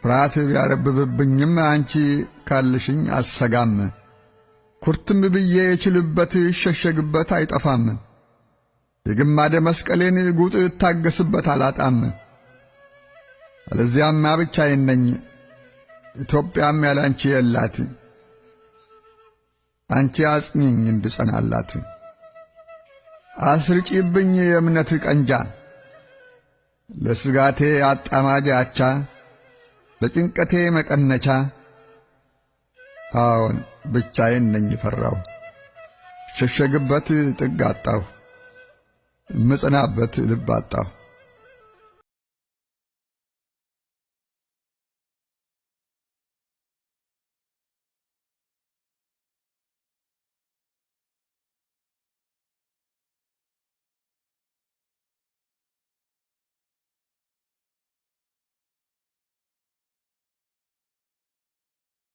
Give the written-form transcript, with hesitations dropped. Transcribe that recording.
ፍርሃት ቢያረብብብኝም አንቺ ካልሽኝ አልሰጋም። ኩርትም ብዬ የችልበት ይሸሸግበት አይጠፋም። የግማደ መስቀሌን ጉጥ እታገስበት አላጣም። አለዚያማ ብቻዬን ነኝ፣ ኢትዮጵያም ያላንቺ የላት። አንቺ አጽኚኝ እንድጸናላት፣ አስርጪብኝ የእምነት ቀንጃ፣ ለስጋቴ አጣማጅ አቻ፣ ለጭንቀቴ መቀነቻ። አዎን ብቻዬን ነኝ ፈራሁ፣ ሸሸግበት ጥግ አጣሁ፣ ምጽናበት ልብ አጣሁ።